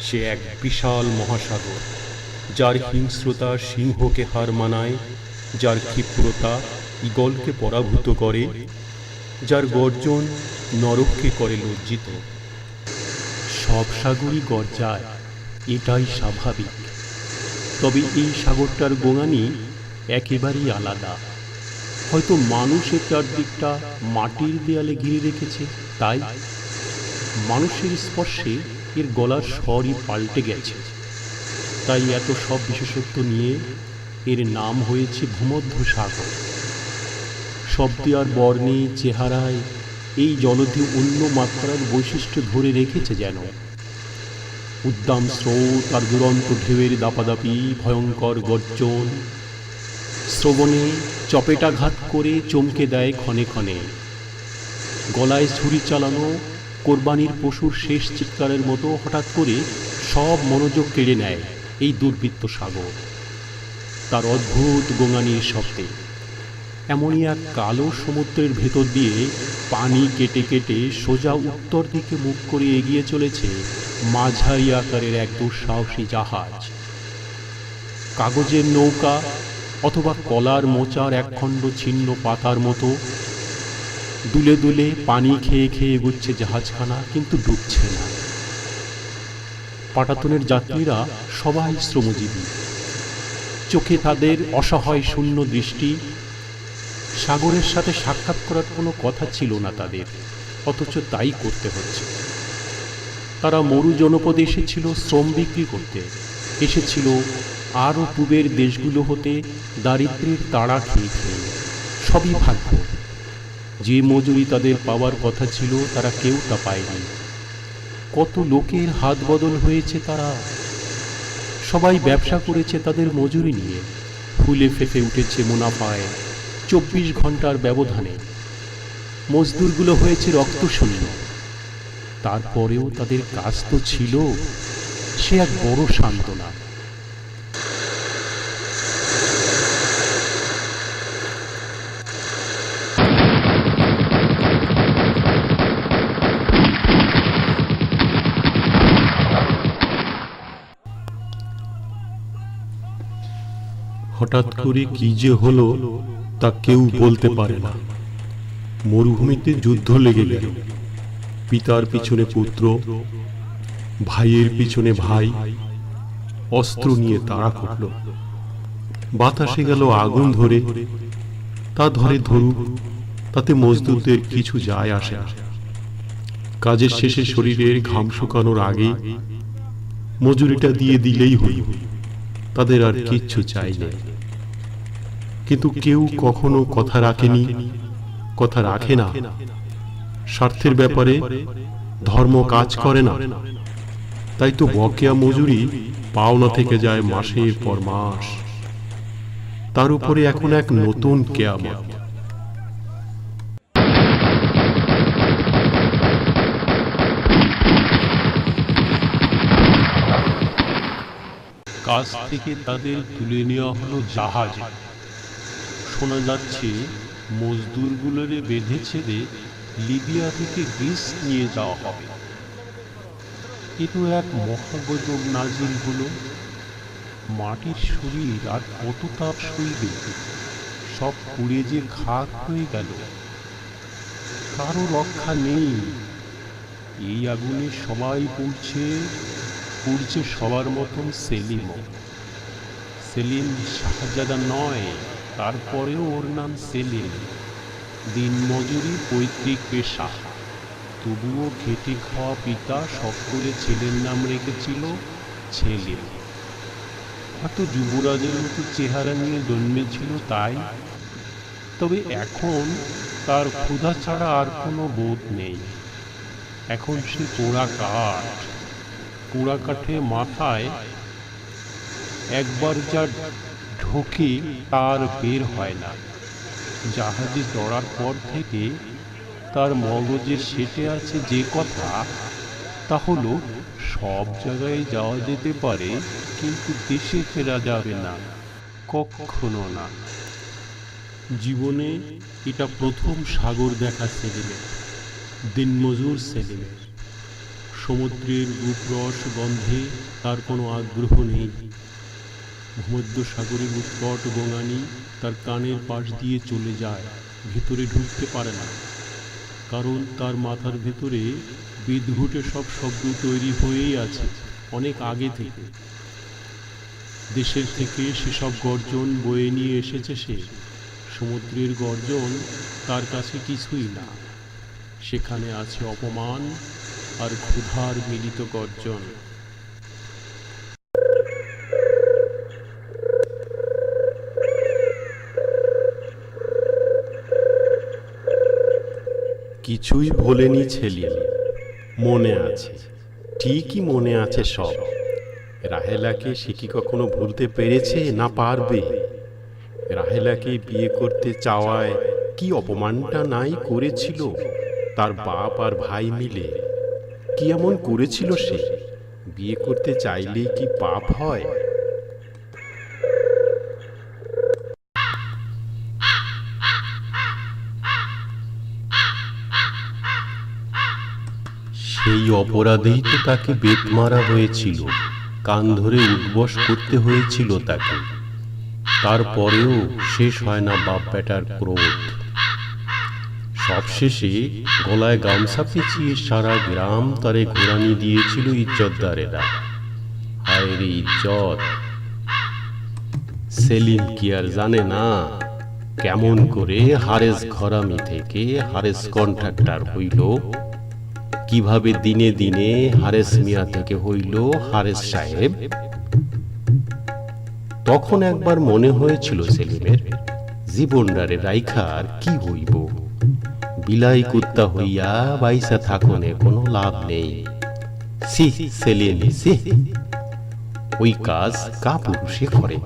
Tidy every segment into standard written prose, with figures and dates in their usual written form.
সে এক বিশাল মহাসাগর, যার হিংস্রতা সিংহকে হার মানায়, যার ক্ষিপ্রতা ঈগলকে পরাভূত করে, যার গর্জন নরককে করে লজ্জিত। সব সাগরই গর্জায়, এটাই স্বাভাবিক। তবে এই সাগরটার গোঙানি একেবারেই আলাদা। হয়তো মানুষের চারদিকটা মাটির দেয়ালে ঘিরে রেখেছে, তাই মানুষের স্পর্শে এর গলার স্বরই পাল্টে গেছে। তাই এত সব বিশেষত্ব নিয়ে এর নাম হয়েছে ভূমধ্য সাগর। শব্দে আর বর্ণে, চেহারায় এই জলধি অন্য মাত্রার বৈশিষ্ট্য ধরে রেখেছে যেন। উদ্দাম স্রোত আর দুরন্ত ঢেউয়ের দাপাদাপি, ভয়ঙ্কর গর্জন শ্রবণে চপেটাঘাত করে চমকে দেয় ক্ষণে ক্ষণে। গলায় ছুরি চালানো কোরবানির পশুর শেষ চিৎকারের মতো হঠাৎ করে সব মনোযোগ কেড়ে নেয় এই দুর্বৃত্ত সাগর তার অদ্ভুত গোঙানির শব্দে। এমনই এক কালো সমুদ্রের ভেতর দিয়ে পানি কেটে কেটে সোজা উত্তর দিকে মুখ করে এগিয়ে চলেছে মাঝারি আকারের এক দুঃসাহসী জাহাজ। কাগজের নৌকা অথবা কলার মোচার একখণ্ড ছিন্ন পাতার মতো দুলে দুলে পানি খেয়ে খেয়ে এগুচ্ছে জাহাজখানা, কিন্তু ডুবছে না। পাটাতনের যাত্রীরা সবাই শ্রমজীবী, চোখে তাদের অসহায় শূন্য দৃষ্টি। সাগরের সাথে সাক্ষাৎ করার কোনো কথা ছিল না তাদের, অথচ তাই করতে হচ্ছে। তারা মরু জনপদে এসেছিল শ্রম বিক্রি করতে, এসেছিল আরও পূবের দেশগুলো হতে দারিদ্র্যের তাড়া খেয়ে খেয়ে। সবই ভাগ্য। যে মজুরি তাদের পাওয়ার কথা ছিল তারা কেউ তা পায়নি। কত লোকের হাত বদল হয়েছে, তারা সবাই ব্যবসা করেছে তাদের মজুরি নিয়ে। ফুলে ফেঁপে উঠেছে মুনাফায় 24 ঘন্টার ব্যবধানে। মজদুরগুলো হয়েছে রক্তশূন্য। তারপরেও তাদের কাজ তো ছিল, সে এক বড় সান্ত্বনা। হঠাৎ করে কি যে হলো তা কেউ বলতে পারে না। মরুভূমিতে যুদ্ধ লেগে গেল। পিতার পিছনে পুত্র, ভাইয়ের পিছনে ভাই, অস্ত্র নিয়ে তাড়া করল। বাতাসে গেল আগুন ধরে, তা ধরে ধরুক, তাতে মজদুরদের কিছু যায় আসে না। কাজের শেষে শরীরের ঘাম শুকানোর আগে মজুরিটা দিয়ে দিলেই হইল, তাদের আর কিচ্ছু চাই না। কিন্তু কেউ কখনো কথা রাখেনি, কথা রাখে না। স্বার্থের ব্যাপারে ধর্ম কাজ করে না। তাই তো বকেয়া মজুরি পাওনা থেকে যায় মাসের পর মাস। তার উপরে এখন এক নতুন কেয়ামত। কাজ থেকে তাদের তুলে নেওয়া হলো জাহাজে। শোনা যাচ্ছে মজদুরগুলোরে বেঁধে ছেড়ে লিবিয়া থেকে গ্রিস নিয়ে যাওয়া হবে। কিন্তু এক মহাগজব নাজিল হলো। মাটির শরীর আর কত তাপ সইবে? সব পুড়ে যে খাক হয়ে গেল, কারো রক্ষা নেই। এই আগুনে সবাই পুড়ছে সবার মতন সেলিমও। সেলিম শাহজাদা নয়, তারপরেও ওর নাম সেলিম। দিনমজুরি পৈতৃক পেশা, তবুও খেটে খাওয়া পিতা শখ করে ছেলের নাম রেখেছিল ছেলে। হয়তো যুবরাজের মতো চেহারা নিয়ে জন্মেছিল তাই। তবে এখন তার ক্ষুধা ছাড়া আর কোনো বোধ নেই। এখন সে পোড়া কাঠে মাথায় একবার যা ঢোকে তার বের হয় না। জাহাজে চড়ার পর থেকে তার মগজে সেটে আছে যে কথা, তা হলো সব জায়গায় যাওয়া যেতে পারে, কিন্তু দেশে ফেরা যাবে না, কখনো না। জীবনে এটা প্রথম সাগর দেখা সেলিমের, দিনমজুর সেলিমের। সমুদ্রের রূপরস গন্ধে তার কোনো আগ্রহ নেই। ভূমধ্য সাগরের উৎকট গোঙানি তার কানের পাশ দিয়ে চলে যায়, ভেতরে ঢুকতে পারে না, কারণ তার মাথার ভেতরে বিদঘুটে সব শব্দ তৈরি হয়েই আছে অনেক আগে থেকে। দেশের থেকে সেসব গর্জন বয়ে নিয়ে এসেছে সে। সমুদ্রের গর্জন তার কাছে কিছুই না, সেখানে আছে অপমান আর ক্ষুধার মিলিত গর্জন। কিছুই ভোলেনি ছেলে, মনে আছে, ঠিকই মনে আছে সব। রাহেলাকে সে কি কখনো ভুলতে পেরেছে, না পারবে? রাহেলাকে বিয়ে করতে চাওয়ায় কি অপমানটা নাই করেছিল তার বাপ আর ভাই মিলে। কি এমন করেছিল সে? বিয়ে করতে চাইলেই কি পাপ হয়? সেই অপরাধেই তো তাকে বেত মারা হয়েছিল, কান ধরে উঠবস করতে হয়েছিল তাকে। তারপরেও শেষ হয় না বাপ বেটার ক্রোধ। সবশেষে গলায় গামছা পেঁচিয়ে সারা গ্রাম তারে ঘোরানি দিয়েছিল ইজ্জতদারেরা। হায় রে ইজ্জত! সেলিম কি আর জানে না কেমন করে হারেস ঘরামি থেকে হারেস কন্ট্রাক্টর হইল, কিভাবে দিনে দিনে হারেস মিয়া থেকে হইল হারেস সাহেব। তখন একবার মনে হয়েছিল সেলিমের, জীবনটারে রাইখা আর কি হইব, বিলাই কুত্তা হইয়া বাইসা থাকনে কোনো লাভ নেই। সি সেলিম সি, ওই কাজ কাপুরুষে করে।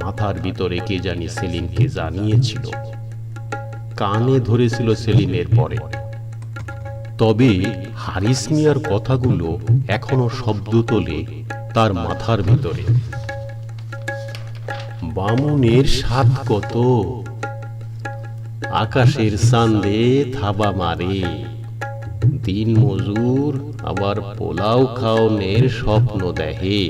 মাথার ভিতরে কে জানি সেলিমকে জানিয়েছিল, কানে ধরেছিল সেলিমের পরে। তবে হারিস মিয়ার কথাগুলো এখনো শব্দ তোলে তার মাথার ভিতরে। বামুনের স্বাদ কত, আকাশের চাঁদে থাবা মারে, দিন মজুর আবার পোলাও খাওনের স্বপ্ন দেখে।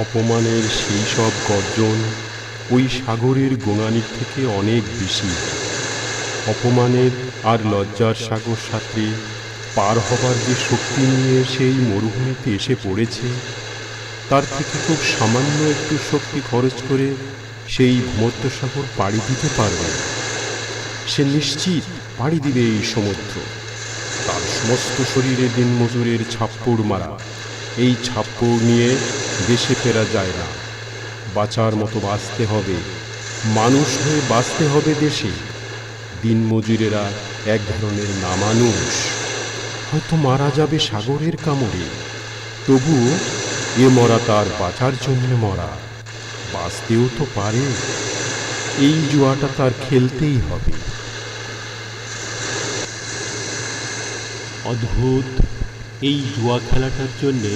অপমানের সেই সব গর্জন ওই সাগরের গোঙানির থেকে অনেক বেশি। অপমানের আর লজ্জার সাগর সাঁতরে পার হবার যে শক্তি নিয়ে সেই মরুভূমিতে এসে পড়েছে, তার থেকে খুব সামান্য একটু শক্তি খরচ করে সেই ভূমধ্য সাগর পাড়ি দিতে পারবে। সে নিশ্চিত পাড়ি দিবে এই সমুদ্র। তার সমস্ত শরীরে দিনমজুরের ছাপ্পড় মারা, এই ছাপ্পড় নিয়ে দেশে ফেরা যায় না। বাঁচার মতো বাঁচতে হবে, মানুষ হয়ে বাঁচতে হবে দেশে। দিনমজুরেরা এক ধরনের নামানুষ, হয়তো মারা যাবে সাগরের কামড়ে, তবুও এ মরা তার বাঁচার জন্য মরা, বাঁচতেও তো পারে। এই জুয়াটা তার খেলতেই হবে। অদ্ভুত, এই জুয়া খেলাটার জন্যে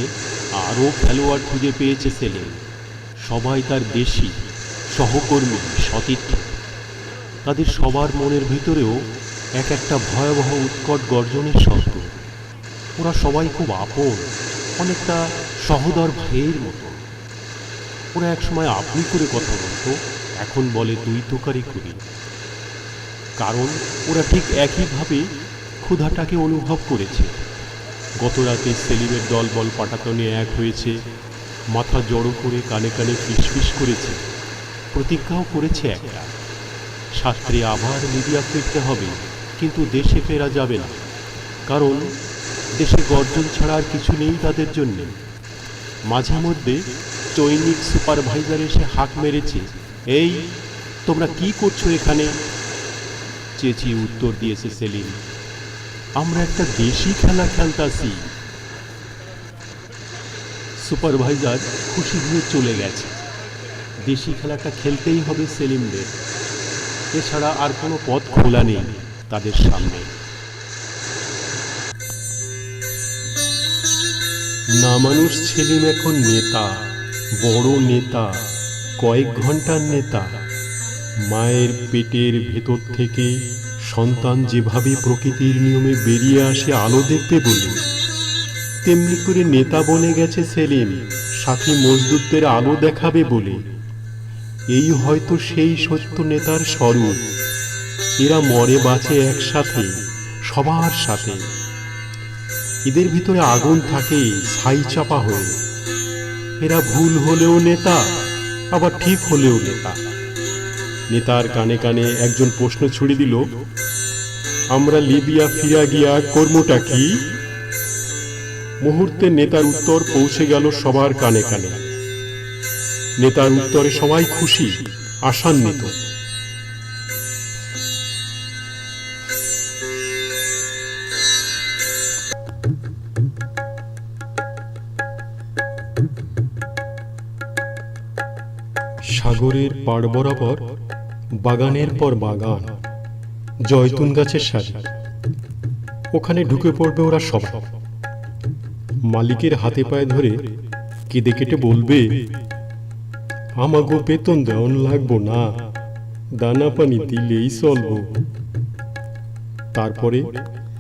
আরও খেলোয়াড় খুঁজে পেয়েছে সেলিম। সবাই তার দেশি, সহকর্মী, সতীর্থ। তাদের সবার মনের ভিতরেও এক একটা ভয়াবহ উৎকট গর্জনের শব্দ। ওরা সবাই খুব আপন, অনেকটা সহোদর ভাইয়ের মতো। ওরা একসময় আপনি করে কথা বলতো, এখন বলে তুই তোকারি করি। কারণ ওরা ঠিক একইভাবে ক্ষুধাটাকে অনুভব করেছে। গত রাতে সেলিমের দলবল পাটাতনে এক হয়েছে, মাথা জড়ো করে কানে কানে ফিসফিস করেছে, প্রতিজ্ঞাও করেছে একটা, শাস্ত্রে আবার লিবিয়া ফিরতে হবে, কিন্তু দেশে ফেরা যাবে না, কারণ দেশে গর্জন ছাড়া আর কিছু নেই তাদের জন্যে। মাঝে মধ্যে চৈনিক সুপারভাইজার এসে হাঁক মেরেছে, এই তোমরা কি করছো এখানে? চেঁচিয়ে উত্তর দিয়েছে সেলিম, আমরা একটা দেশি খেলা খেলতাছি। সুপারভাইজার খুশি হয়ে চলে গেছে। দেশি খেলাটা খেলতেই হবে সেলিমদের, এছাড়া আর কোনো পথ খোলা নেই তাদের সামনে। না মানুষ সেলিম এখন নেতা, বড় নেতা, কয়েক ঘন্টার নেতা। মায়ের পেটের ভেতর থেকে সন্তান যেভাবে প্রকৃতির নিয়মে বেরিয়ে আসে আলো দেখবে বলে, তেমনি করে নেতা বনে গেছে সেলিম সাথী মজদুরদের আলো দেখাবে বলে। এই হয়তো সেই সত্য নেতার স্বরূপ। এরা মরে বাঁচে একসাথে, সবার সাথে। এদের ভিতরে আগুন থাকে ছাই চাপা হয়ে। এরা ভুল হলেও নেতা, আবার ঠিক হলেও নেতা। নেতার কানে কানে একজন প্রশ্ন ছুড়ে দিল, আমরা লিবিয়া ফিরা গিয়া কর্মটা কি? মুহূর্তে নেতার উত্তর পৌঁছে গেল সবার কানে কানে। নেতার উত্তরে সবাই খুশি, আশান্বিত। সাগরের পাড় বরাবর বাগানের পর বাগান, জয়তুন গাছের সারি। ওখানে ঢুকে পড়বে ওরা সবাই। মালিকের হাতে পায়ে ধরে কেঁদে কেটে বলবে, আমাগো বেতন দেওয়ান লাগবো না, দানা পানি দিলেই চলবো। তারপরে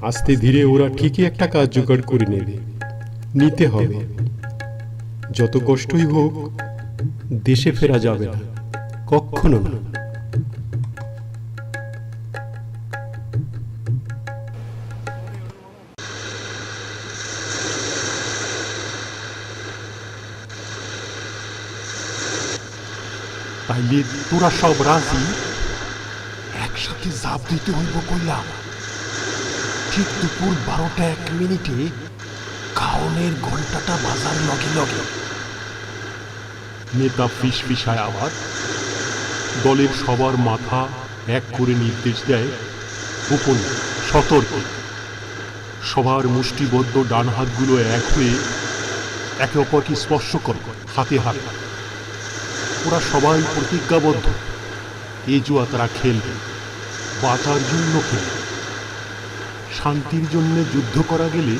আস্তে ধীরে ওরা ঠিকই একটা কাজ জোগাড় করে নেবে, নিতে হবে। যত কষ্টই হোক, দেশে ফেরা যাবে না, কখনো না। তাইলে তোরা সব রাজি? একসাথে জাপ দিতে হইব কইলাম। ঠিক দুপুর 12:01 খাওনের ঘন্টাটা বাজার লগে লগে। নেতা ফিস ফিসায় আবার। দলের সবার মাথা এক করে নির্দেশ দেয়, গোপন, সতর্ক। সবার মুষ্টিবদ্ধ ডান হাতগুলো এক হয়ে একে অপরকে স্পর্শ করে, হাতে হাত। ওরা সবাই প্রতিজ্ঞাবদ্ধ, এ জুয়া তারা খেলবে, বাঁচার জন্য খেলবে। শান্তির জন্য যুদ্ধ করা গেলে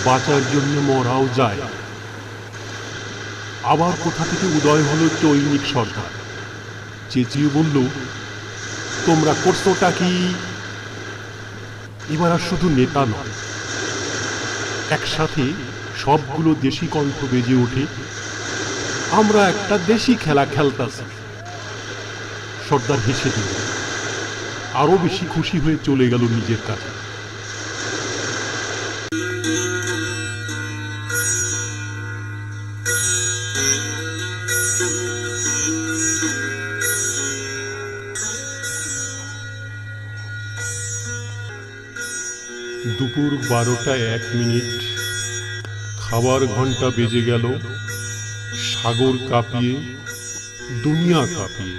বাঁচার জন্য মরাও যায়। আবার কোথা থেকে উদয় হলো চৈনিক সর্দার, চেঁচিয়ে বলল, তোমরা করছোটা কি? এবার আর শুধু নেতা নয়, একসাথে সবগুলো দেশি কণ্ঠ বেজে ওঠে, আমরা একটা দেশি খেলা খেলতাছি। সর্দার হেসে দিল, আরো বেশি খুশি হয়ে চলে গেল নিজের কাছে। দুপুর 12:01, খাবার ঘন্টা বেজে গেল। সাগর কাঁপিয়ে, দুনিয়া কাঁপিয়ে।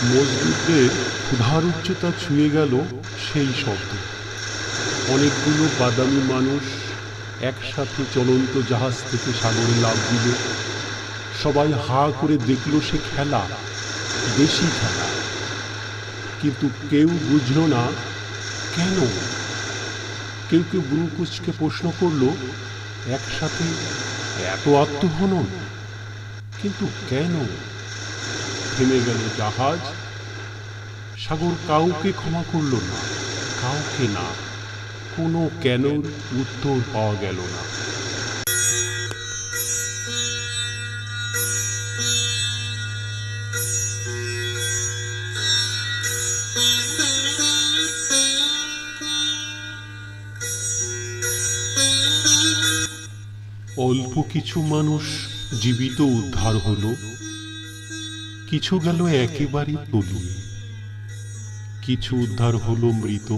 মজদুরদের ক্ষুধার উচ্চতা ছুঁয়ে গেল সেই শব্দ। অনেকগুলো বাদামি মানুষ একসাথে চলন্ত জাহাজ থেকে সাগরে লাফ দিল। সবাই হা করে দেখল সে খেলা, দেশি খেলা। কিন্তু কেউ বুঝল না কেন। কেউ কেউ ব্রু কুঁচকে প্রশ্ন করল, একসাথে এত আত্মহনন, কিন্তু কেন? থেমে গেল জাহাজ। সাগর কাউকে ক্ষমা করল না, কাউকে না। কোনো কেনর উত্তর পাওয়া গেল না। অল্প কিছু মানুষ জীবিত উদ্ধার হলো, কিছু গেল একেবারে তলিয়ে, কিছু উদ্ধার হলো মৃত।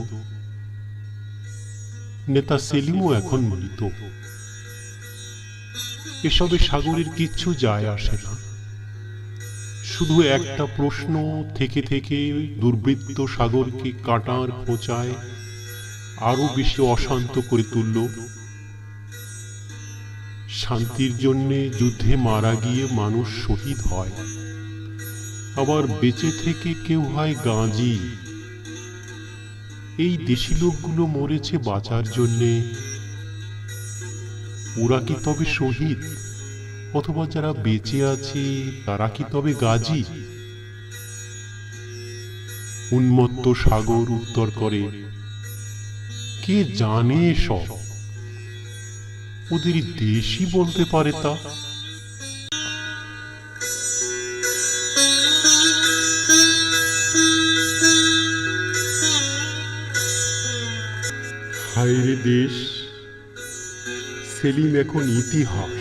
নেতা সেলিমও এখন মৃত। এসবে সাগরের কিচ্ছু যায় আসে না। শুধু একটা প্রশ্ন থেকে থেকে দুর্বৃত্ত সাগরকে কাঁটার খোঁচায় আরো বেশি অশান্ত করে তুলল। শান্তির জন্যে যুদ্ধে মারা গিয়ে মানুষ শহীদ হয়, আবার বেঁচে থেকে কেউ হয় গাঁজি। এই দেশি লোকগুলো মরেছে বাঁচার জন্যে। ওরা কি তবে শহীদ? অথবা যারা বেঁচে আছে তারা কি তবে গাজী? উন্মত্ত সাগর উত্তর করে, কে জানে সব, ওদের দেশই বলতে পারে তা। হায় রে দেশ, সেলিম এখন ইতিহাস,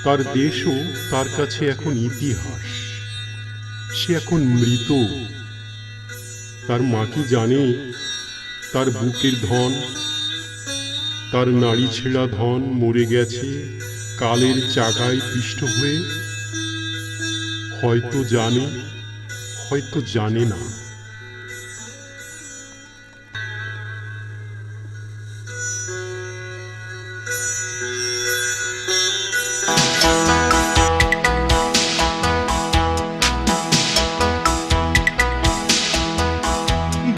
তার দেশও তার কাছে এখন ইতিহাস। সে এখন মৃত। তার মা কি জানে তার বুকের ধন, তার নাড়ি ছেঁড়া ধন মরে গেছে কালের চাগায় পিষ্ট হয়ে? হয়তো জানে, হয়তো জানে না।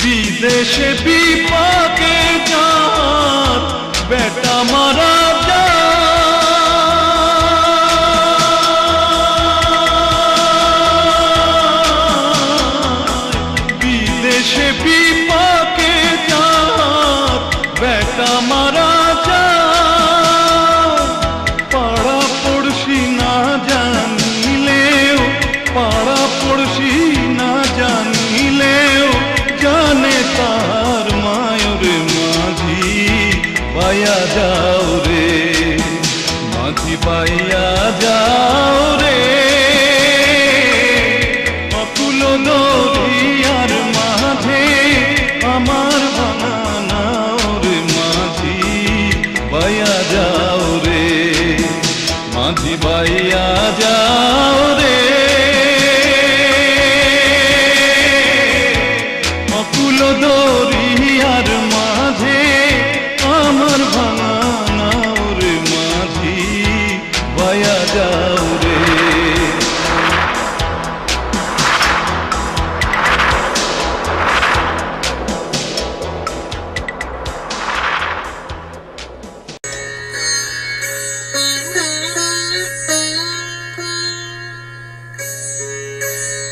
বিদেশে বিপাকে যার বেটা মারা যায়, বিদেশে বিপাকে যার বেটা মারা যায়। পাড়া পড়শি না জানিলেও, পাড়া পড়শি না জানিলেও জানে তার মায়রে মাঝি পাইয়া যাও রে, মাঝি পাইয়া যাও।